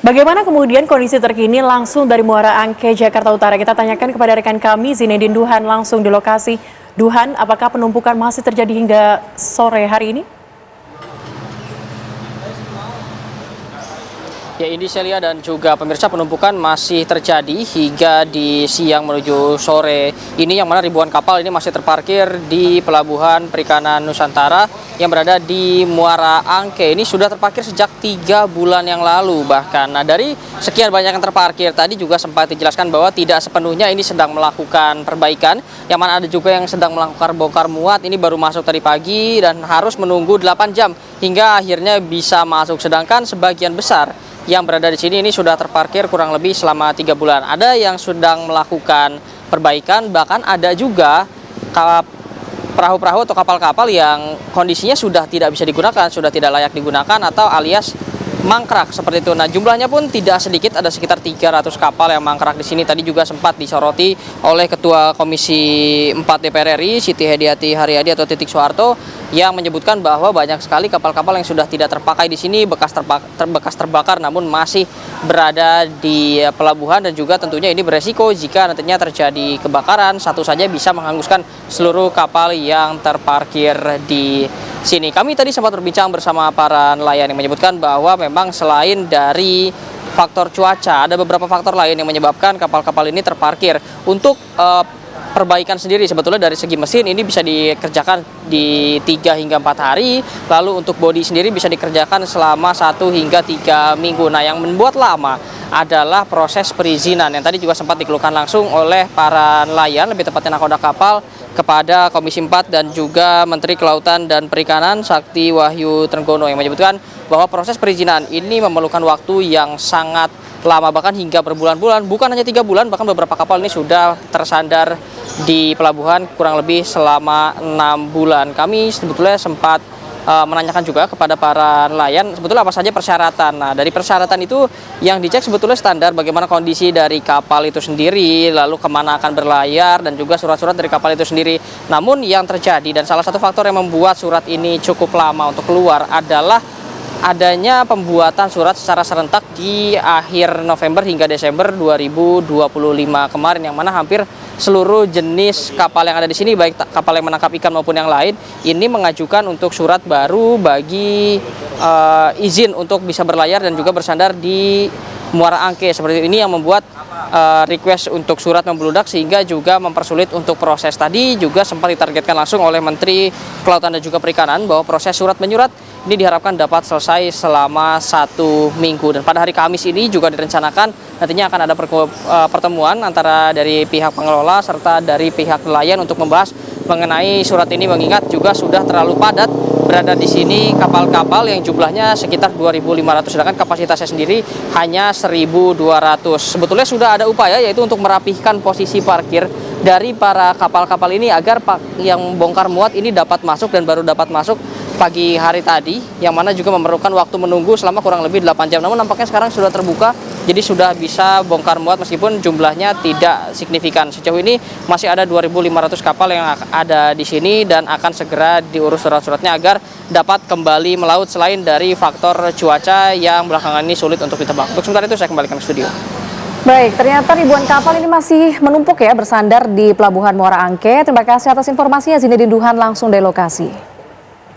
Bagaimana kemudian kondisi terkini langsung dari Muara Angke, Jakarta Utara? Kita tanyakan kepada rekan kami, Zinedine Duhan, langsung di lokasi. Duhan, apakah penumpukan masih terjadi hingga sore hari ini? Ya, ini Celia dan juga pemirsa, penumpukan masih terjadi hingga di siang menuju sore ini, yang mana ribuan kapal ini masih terparkir di Pelabuhan Perikanan Nusantara yang berada di Muara Angke. Ini sudah terparkir sejak 3 bulan yang lalu bahkan. Nah, dari sekian banyak yang terparkir tadi juga sempat dijelaskan bahwa tidak sepenuhnya ini sedang melakukan perbaikan, yang mana ada juga yang sedang melakukan bongkar muat. Ini baru masuk tadi pagi dan harus menunggu 8 jam hingga akhirnya bisa masuk, sedangkan sebagian besar yang berada di sini ini sudah terparkir kurang lebih selama 3 bulan. Ada yang sedang melakukan perbaikan, bahkan ada juga perahu-perahu atau kapal-kapal yang kondisinya sudah tidak bisa digunakan, sudah tidak layak digunakan atau alias mangkrak seperti itu. Nah, jumlahnya pun tidak sedikit, ada sekitar 300 kapal yang mangkrak di sini. Tadi juga sempat disoroti oleh Ketua Komisi 4 DPR RI, Siti Hediati Haryadi atau Titik Soeharto, yang menyebutkan bahwa banyak sekali kapal-kapal yang sudah tidak terpakai di sini, bekas terbakar namun masih berada di pelabuhan, dan juga tentunya ini beresiko jika nantinya terjadi kebakaran, satu saja bisa menghanguskan seluruh kapal yang terparkir di sini. Kami tadi sempat berbincang bersama para nelayan yang menyebutkan bahwa memang selain dari faktor cuaca, ada beberapa faktor lain yang menyebabkan kapal-kapal ini terparkir. Untuk perbaikan sendiri sebetulnya dari segi mesin ini bisa dikerjakan di 3 hingga 4 hari, lalu untuk bodi sendiri bisa dikerjakan selama 1 hingga 3 minggu. Nah, yang membuat lama adalah proses perizinan yang tadi juga sempat dikeluhkan langsung oleh para nelayan, lebih tepatnya nakoda kapal, kepada Komisi 4 dan juga Menteri Kelautan dan Perikanan Sakti Wahyu Trenggono, yang menyebutkan bahwa proses perizinan ini memerlukan waktu yang sangat lama, bahkan hingga berbulan-bulan, bukan hanya 3 bulan, bahkan beberapa kapal ini sudah tersandar di pelabuhan kurang lebih selama 6 bulan. Kami sebetulnya sempat menanyakan juga kepada para nelayan sebetulnya apa saja persyaratan. Nah, dari persyaratan itu yang dicek sebetulnya standar bagaimana kondisi dari kapal itu sendiri, lalu kemana akan berlayar, dan juga surat-surat dari kapal itu sendiri. Namun yang terjadi dan salah satu faktor yang membuat surat ini cukup lama untuk keluar adalah adanya pembuatan surat secara serentak di akhir November hingga Desember 2025 kemarin, yang mana hampir seluruh jenis kapal yang ada di sini, baik kapal yang menangkap ikan maupun yang lain, ini mengajukan untuk surat baru bagi izin untuk bisa berlayar dan juga bersandar di Muara Angke. Seperti ini yang membuat request untuk surat membludak, sehingga juga mempersulit untuk proses. Tadi juga sempat ditargetkan langsung oleh Menteri Kelautan dan juga Perikanan bahwa proses surat menyurat ini diharapkan dapat selesai selama 1 minggu. Dan pada hari Kamis ini juga direncanakan nantinya akan ada pertemuan antara dari pihak pengelola serta dari pihak nelayan untuk membahas mengenai surat ini, mengingat juga sudah terlalu padat berada di sini kapal-kapal yang jumlahnya sekitar 2.500, sedangkan kapasitasnya sendiri hanya 1.200. Sebetulnya sudah ada upaya yaitu untuk merapihkan posisi parkir dari para kapal-kapal ini agar yang bongkar muat ini dapat masuk, dan baru dapat masuk pagi hari tadi, yang mana juga memerlukan waktu menunggu selama kurang lebih 8 jam. Namun nampaknya sekarang sudah terbuka, jadi sudah bisa bongkar muat meskipun jumlahnya tidak signifikan. Sejauh ini masih ada 2.500 kapal yang ada di sini dan akan segera diurus surat-suratnya agar dapat kembali melaut, selain dari faktor cuaca yang belakangan ini sulit untuk ditebak. Untuk sementara itu saya kembalikan ke studio. Baik, ternyata ribuan kapal ini masih menumpuk ya bersandar di Pelabuhan Muara Angke. Terima kasih atas informasinya, Zinedine Duhan langsung dari lokasi.